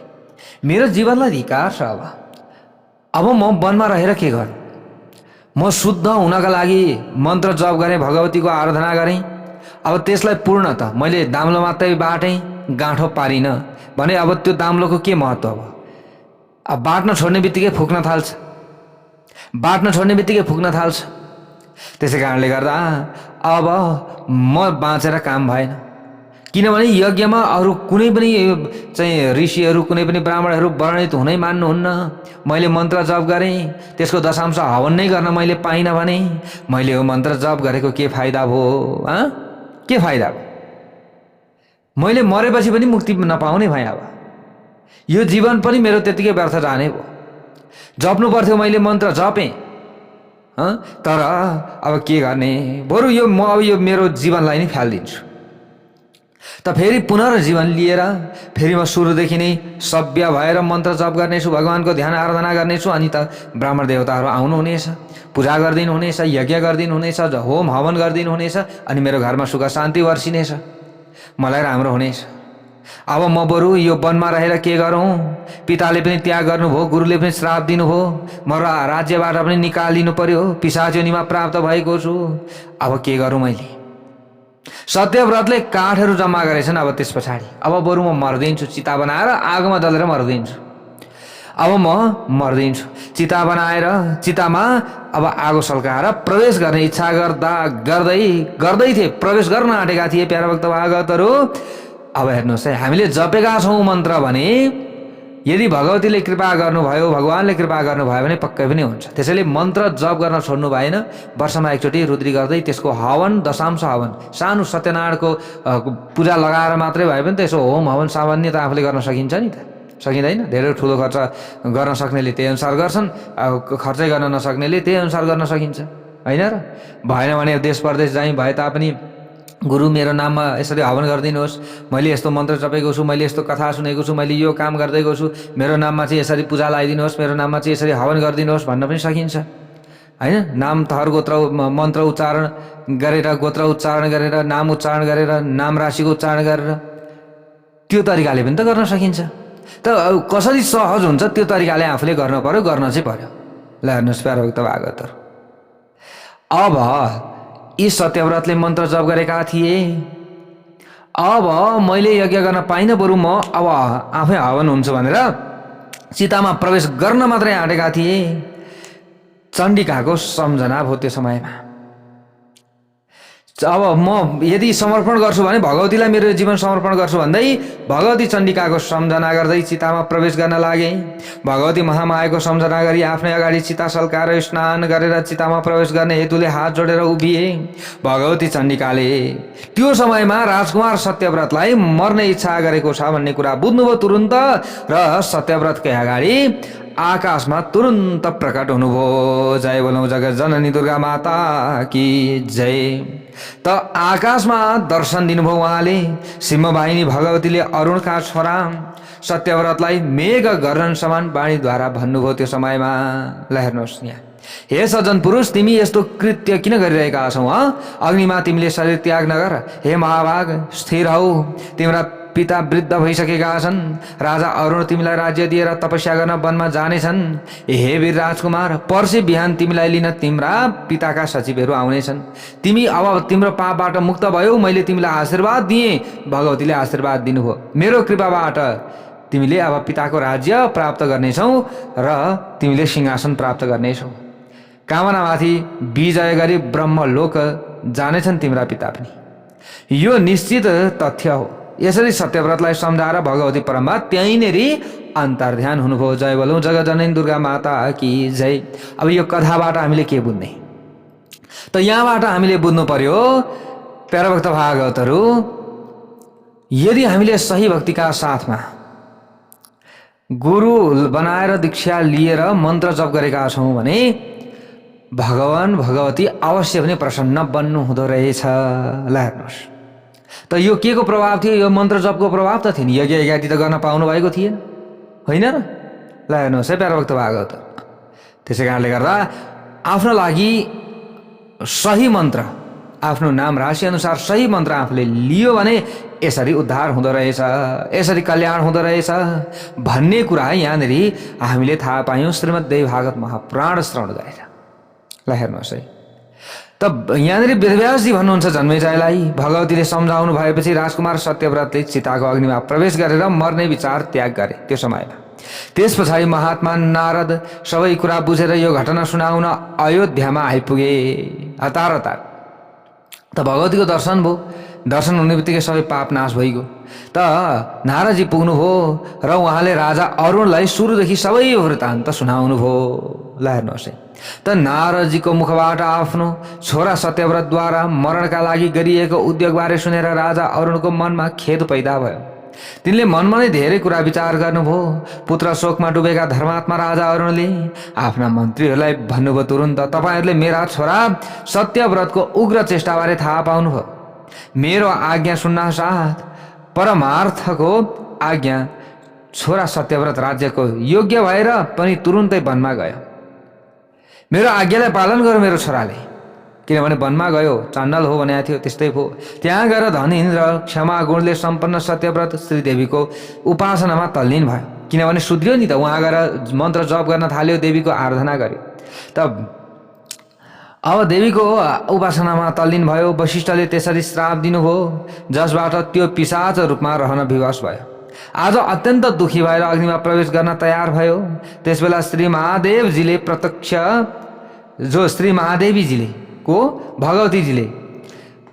मेरो जीवनलाई धिक्कार छ। अब म वनमा रहेर के गर्नु? म शुद्ध हुनका लागि मन्त्र जप गरेँ, भगवतीको आराधना गरेँ। अब त्यसलाई पूर्ण त मैले दाम्लो मात्रै बाटेँ, गाँठो पारिनँ भने अब त्यो दाम्लोको के महत्त्व? अब बाट्न छोड्ने बित्तिकै फुक्न थाल्छ, बाट्न छोड्ने बित्तिकै फुक्न थाल्छ। त्यसै कारणले गर्दा अब म बाँचेर काम भएन। किनभने यज्ञमा अरू कुनै पनि चाहिँ ऋषिहरू, कुनै पनि ब्राह्मणहरू वर्णित हुनै मान्नुहुन्न। मैले मन्त्र जप गरेँ, त्यसको दशांश हवन नै गर्न मैले पाइनँ भने मैले यो मन्त्र जप गरेको के फाइदा भयो? के फाइदा भयो? मैले मरेपछि पनि मुक्ति नपाउने भएँ। अब यो जीवन पनि मेरो त्यतिकै व्यर्थ जाने भयो। जप्नु पर्थ्यो, मैले मन्त्र जपेँ, तर अब के गर्ने? बरु म अब यो मेरो जीवनलाई नै फालिदिन्छु। त फेरि पुनर्जीवन लिएर फेरि म सुरुदेखि नै सभ्य भएर मन्त्र जप गर्नेछु, भगवानको ध्यान आराधना गर्नेछु। अनि त ब्राह्मण देवताहरू आउनुहुनेछ, पूजा गरिदिनु हुनेछ, यज्ञ गरिदिनु हुनेछ, होम हवन गरिदिनु हुनेछ, अनि मेरो घरमा सुख शान्ति वर्षिनेछ, मलाई राम्रो हुनेछ। अब म बरु यो वनमा रहेर के गरौँ? पिताले पनि त्याग गर्नुभयो, गुरुले पनि श्राप दिनुभयो, म राज्यबाट पनि निकालिदिनु पर्यो, पिशाच योनिमा प्राप्त भएको छु। अब के गरौँ मैले? सत्यव्रतले काठहरू जम्मा गरेछन्। अब त्यस पछाडि अब बरु म मर्दिन्छु, चिता बनाएर आगोमा जलेर मर्दिन्छु। अब म मर्दिन्छु, चिता बनाएर चितामा अब आगो सल्काएर प्रवेश गर्ने इच्छा गर्दै थिए, प्रवेश गर्न आँटेका थिए प्यारा भक्त भागवतहरू। अब हेर्नुहोस् है, हामीले जपेका छौँ मन्त्र भने यदि भगवतीले कृपा गर्नुभयो, भगवानले कृपा गर्नुभयो भने पक्कै पनि हुन्छ। त्यसैले मन्त्र जप गर्न छोड्नु भएन। वर्षमा एकचोटि रुद्री गर्दै त्यसको हवन, दशांश हवन, सानो सत्यनारायणको पूजा लगाएर मात्रै भए पनि त यसो होम हवन सामान्य त आफूले गर्न सकिन्छ नि त? सकिँदैन। धेरै ठुलो खर्च गर्न सक्नेले त्यही अनुसार गर्छन्, खर्चै गर्न नसक्नेले त्यही अनुसार गर्न सकिन्छ, होइन र? भएन भने देश परदेश जाइ भए तापनि गुरु मेरो नाममा यसरी हवन गरिदिनुहोस्, मैले यस्तो मन्त्र जपेको छु, मैले यस्तो कथा सुनेको छु, मैले यो काम गर्दैको छु, मेरो नाममा चाहिँ यसरी पूजा लगाइदिनुहोस्, मेरो नाममा चाहिँ यसरी हवन गरिदिनुहोस् भन्न पनि सकिन्छ, होइन? नाम थर गोत्र मन्त्र उच्चारण गरेर, गोत्र उच्चारण गरेर, नाम उच्चारण गरेर, नाम राशिको उच्चारण गरेर त्यो तरिकाले पनि त गर्न सकिन्छ। त कसरी सहज हुन्छ त्यो तरिकाले आफूले गर्न पर्यो, गर्न चाहिँ पर्यो। ल हेर्नुहोस् प्यारा भक्त भागवतहरू, अब यी सत्यव्रतले मन्त्र जप गरेका थिए। अब मैले यज्ञ गर्न पाइनँ, बरु म अब आफै हवन हुन्छु भनेर चितामा प्रवेश गर्न मात्रै आँटेका थिए। चण्डिकाको सम्झना भयो त्यो समयमा। अब म यदि समर्पण गर्छु भने भगवतीलाई मेरो जीवन समर्पण गर्छु भन्दै भगवती चण्डिकाको सम्झना गर्दै चितामा प्रवेश गर्न लागे। भगवती महामायाको सम्झना गरी आफ्नै अगाडि चिता सल्काएर स्नान गरेर चितामा प्रवेश गर्ने हेतुले हात जोडेर उभिए। भगवती चण्डिकाले त्यो समयमा राजकुमार सत्यव्रतलाई मर्ने इच्छा गरेको छ भन्ने कुरा बुझ्नुभयो तुरुन्त, र सत्यव्रतकै अगाडि आकाशमा तुरुन्त प्रकट हुनुभयो। जय बोलौं जगत जननी दुर्गा माता की जय। त आकाशमा दर्शन दिनुभयो उहाँले। सिंहवाहिनी भगवतीले अरुणका छोरा सत्यव्रतलाई मेघ गर्जन समान वाणीद्वारा भन्नुभयो त्यो समयमा। ल हेर्नुहोस् यहाँ, हे सज्जन पुरुष, तिमी यस्तो कृत्य किन गरिरहेका छौ? अग्निमा तिमीले शरीर त्याग नगर। हे महाभाग, स्थिर हौ। तिम्रा पिता वृद्ध भइसकेका छन्। राजा अरुण तिमीलाई राज्य दिएर तपस्या गर्न वनमा जानेछन्। हे वीर राजकुमार, पर्सि बिहान तिमीलाई लिन तिम्रा पिताका सचिवहरू आउनेछन्। तिमी अब तिम्रो पापबाट मुक्त भयौ। मैले तिमीलाई आशीर्वाद दिएँ, भगवतीले आशीर्वाद दिनुभयो। मेरो कृपाबाट तिमीले अब पिताको राज्य प्राप्त गर्नेछौ र तिमीले सिंहासन प्राप्त गर्नेछौ। कामनामाथि विजय गरी ब्रह्मलोक जानेछन् तिम्रा पिता पनि। यो निश्चित तथ्य हो। यसरी सत्यव्रतलाई सम्झाएर भगवती परम्बा त्यहीँनेरि अन्तर्ध्यान हुनुभयो। जय बोलौँ जगजननी दुर्गा माता की जय। अब यो कथाबाट हामीले के बुझ्ने त यहाँबाट हामीले बुझ्नु पर्यो प्यारा भक्त भागवतहरू, यदि हामीले सही भक्तिका साथमा गुरु बनाएर दीक्षा लिएर मन्त्र जप गरेका छौँ भने भगवान भगवती अवश्य पनि प्रसन्न बन्नु हुँदो रहेछ। ल हेर्नुहोस् त यो के को प्रभाव थियो? यो मन्त्र जपको प्रभाव त थियो नि। यज्ञ यज्ञादि त गर्न पाउनु भएको थिएन, होइन र? ल हेर्नुहोस् है प्यारा भक्त भागवत, त्यसै कारणले गर्दा आफ्नो लागि सही मन्त्र, आफ्नो नाम राशि अनुसार सही मन्त्र आफूले लियो भने यसरी उद्धार हुँदो रहेछ, यसरी कल्याण हुँदो रहेछ भन्ने कुरा यहाँनिर हामीले थाहा पायौँ श्रीमद्देवी भागवत महापुराण श्रवण गरेर। ल हेर्नुहोस् है त यहाँनिर वेदव्यासजी भन्नुहुन्छ जन्मेजयलाई भगवतीले सम्झाउनु भएपछि राजकुमार सत्यव्रतले चिताको अग्निमा प्रवेश गरेर मर्ने विचार त्याग गरे त्यो समयमा। त्यस पछाडि महात्मा नारद सबै कुरा बुझेर यो घटना सुनाउन अयोध्यामा आइपुगे। हतार हतार त भगवतीको दर्शन भयो, दर्शन हुने बित्तिकै सबै पाप नाश भइगयो। त नारदजी पुग्नुभयो र उहाँले राजा अरुणलाई सुरुदेखि सबै वृत्तान्त सुनाउनु भयो। ल हेर्नुहोस् है त नारदजीको मुखबाट आफ्नो छोरा सत्यव्रतद्वारा मरणका लागि गरिएको उद्योगबारे सुनेर राजा अरुणको मनमा खेद पैदा भयो। तिनले मनमा नै धेरै कुरा विचार गर्नुभयो। पुत्र शोकमा डुबेका धर्मात्मा राजा अरुणले आफ्ना मन्त्रीहरूलाई भन्नुभयो, तुरुन्त तपाईँहरूले मेरा छोरा सत्यव्रतको उग्र चेष्टाबारे थाहा पाउनुभयो। मेरो आज्ञा सुन्न साथ परमार्थको आज्ञा छोरा सत्यव्रत राज्यको योग्य भएर पनि तुरुन्तै वनमा गयो। मेरो आज्ञालाई पालन गर्यो मेरो छोराले, किनभने वनमा गयो, चण्डल हो भनेको थियो त्यस्तै भयो। त्यहाँ गएर धनी र क्षमा गुणले सम्पन्न सत्यव्रत श्रीदेवीको उपासनामा तल्लीन भयो, किनभने सुध्रियो नि त। उहाँ गएर मन्त्र जप गर्न थाल्यो, देवीको आराधना गर्यो। त अब देवीको उपासनामा तल्लीन भयो। वशिष्ठले त्यसरी श्राप दिनुभयो जसबाट त्यो पिशाच रूपमा रहन विवश भयो। आज अत्यन्त दुखी भएर अग्निमा प्रवेश गर्न तयार भयो। त्यसबेला श्री महादेवजीले प्रत्यक्ष, जो श्री महादेवीजीले को भगवतीजीले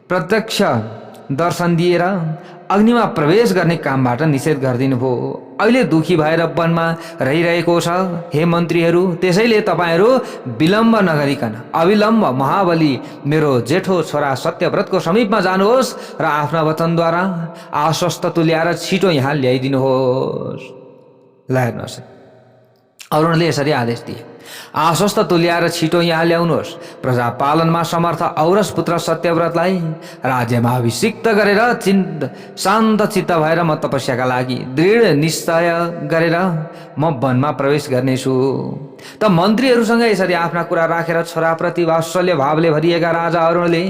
प्रत्यक्ष दर्शन दिएर अग्निमा प्रवेश गर्ने कामबाट निषेध गरिदिनु भयो। अहिले दुखी भएर वनमा रहिरहेको छ हे मन्त्रीहरू, त्यसैले तपाईँहरू विलम्ब नगरिकन अविलम्ब महाबली मेरो जेठो छोरा सत्यव्रतको समीपमा जानुहोस् र आफ्ना वचनद्वारा आश्वस्त तुल्याएर छिटो यहाँ ल्याइदिनुहोस्। ल हेर्नुहोस् अरुणले यसरी आदेश दिए, आश्वस्त तुल्याएर छिटो यहाँ ल्याउनुहोस्। प्रजा पालनमा समर्थ औरस पुत्र सत्यव्रतलाई राज्यमा अभिषिक्त गरेर शान्त चित्त भएर म तपस्याका लागि दृढ निश्चय गरेर म वनमा प्रवेश गर्नेछु। त मन्त्रीहरूसँग यसरी आफ्ना कुरा राखेर छोराप्रति वात्सल्य भावले भरिएका राजा अरुणले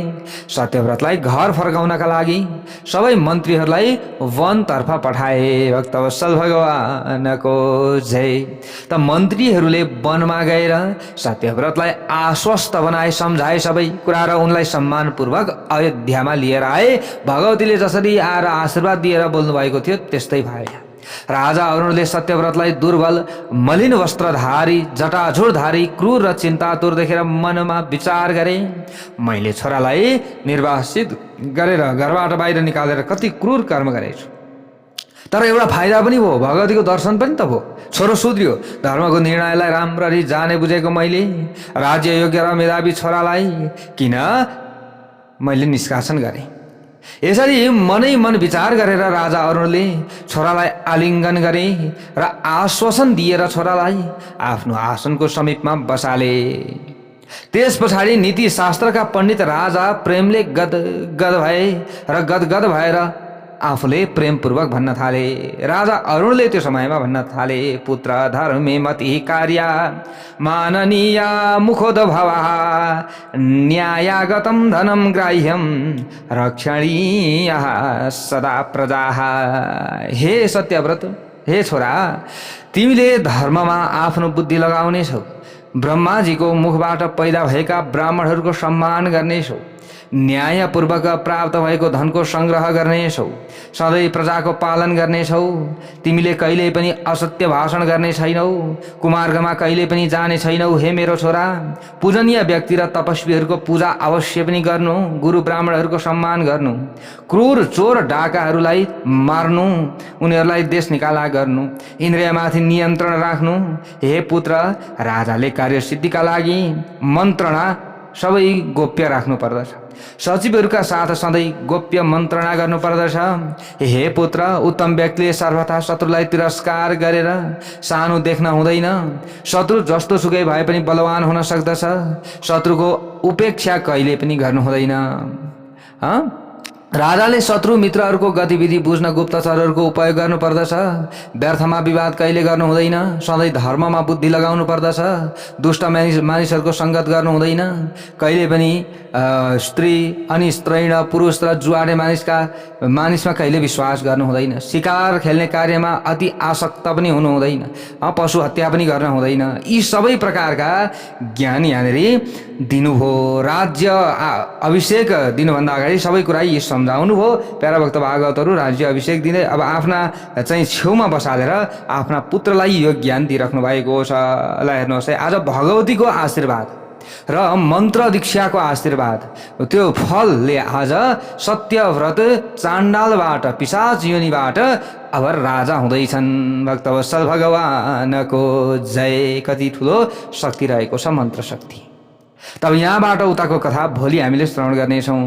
सत्यव्रतलाई घर फर्काउनका लागि सबै मन्त्रीहरूलाई वनतर्फ पठाए। भक्तवत्सल भगवानको जय। त मन्त्रीहरूले वनमा गएर सत्यव्रतलाई आश्वस्त बनाए, सम्झाए सबै कुरा र उनलाई सम्मानपूर्वक अयोध्यामा लिएर आए। भगवतीले जसरी आएर आशीर्वाद दिएर बोल्नु भएको थियो त्यस्तै भयो। राजा अरुणले सत्यव्रतलाई दुर्बल, मलिन वस्त्रधारी, जटाझुरधारी, क्रूर र चिन्तातुर देखेर मनमा विचार गरे, मैले छोरालाई निर्वासित गरेर घरबाट बाहिर निकालेर कति क्रूर कर्म गरेछु। तर एउटा फाइदा पनि भयो, भगवतीको दर्शन पनि त भयो। छोरो सुध्रियो। धर्मको निर्णयलाई राम्ररी जाने बुझेको मैले राज्य योग्य र मेधावी छोरालाई किन मैले निष्कासन गरेँ। यसरी मनै मन विचार गरेर राजा अरुणले छोरालाई आलिङ्गन गरे र आश्वासन दिएर छोरालाई आफ्नो आसनको समीपमा बसाले। त्यस पछाडि नीति शास्त्रका पण्डित राजा प्रेमले गदगद भए र गदगद भएर आफूले प्रेमपूर्वक भन्न थाले। राजा अरुणले त्यो समयमा भन्न थाले, पुत्र धर्मे मति कार्य माननीय मुखोद्भवः न्यायागतं धनं ग्राह्यं रक्षणीय सदा प्रजाः। हे सत्यव्रत, हे छोरा, तिमीले धर्ममा आफ्नो बुद्धि लगाउनेछौ, ब्रह्माजीको मुखबाट पैदा भएका ब्राह्मणहरूको सम्मान गर्नेछौ, न्यायपूर्वक प्राप्त भएको धनको सङ्ग्रह गर्नेछौ, सधैँ प्रजाको पालन गर्नेछौ, तिमीले कहिल्यै पनि असत्य भाषण गर्ने छैनौ, कुमार्गमा कहिल्यै पनि जाने छैनौ। हे मेरो छोरा, पूजनीय व्यक्ति र तपस्वीहरूको पूजा अवश्य पनि गर्नु, गुरु ब्राह्मणहरूको सम्मान गर्नु, क्रूर चोर डाकाहरूलाई मार्नु, उनीहरूलाई देश निकाला गर्नु, इन्द्रियमाथि नियन्त्रण राख्नु। हे पुत्र, राजाले कार्यसिद्धिका लागि मन्त्रणा सबै गोप्य राख्नु पर्दछ, सचिवहरूका साथ सधैँ गोप्य मन्त्रणा गर्नुपर्दछ। हे पुत्र, उत्तम व्यक्तिले सर्वथा शत्रुलाई तिरस्कार गरेर सानो देख्न हुँदैन। शत्रु जस्तो सुकै भए पनि बलवान हुन सक्दछ, शत्रुको उपेक्षा कहिले पनि गर्नु हुँदैन। राजाले शत्रु मित्रहरूको गतिविधि बुझ्न गुप्तचरहरूको उपयोग गर्नुपर्दछ। व्यर्थमा विवाद कहिले गर्नु हुँदैन, सधैँ धर्ममा बुद्धि लगाउनु पर्दछ। दुष्ट मानिसहरूको सङ्गत गर्नु हुँदैन, कहिले पनि स्त्री अनि स्त्रैण पुरुष र जुवाडे मानिसमा कहिले विश्वास गर्नु हुँदैन। शिकार खेल्ने कार्यमा अति आसक्त पनि हुनु हुँदैन, पशु हत्या पनि गर्न हुँदैन। यी सबै प्रकारका ज्ञान यहाँनिर दिनुभयो। राज्य अभिषेक दिनुभन्दा अगाडि सबै कुरा यी सम्झाउनु भयो। प्यारा भक्त भागवतहरू राज्य अभिषेक दिँदै अब आफ्ना चाहिँ छेउमा बसालेर आफ्ना पुत्रलाई यो ज्ञान दिइराख्नु भएको छ। ल हेर्नुहोस् है, आज भगवतीको आशीर्वाद र मन्त्र दीक्षाको आशीर्वाद, त्यो फलले आज सत्यव्रत चाण्डालबाट, पिशाच योनिबाट अब राजा हुँदैछन्। भक्तवत्सल भगवानको जय। कति ठुलो शक्ति रहेको छ मन्त्र शक्ति। तब यहाँबाट उताको कथा भोलि हामीले श्रवण गर्नेछौँ।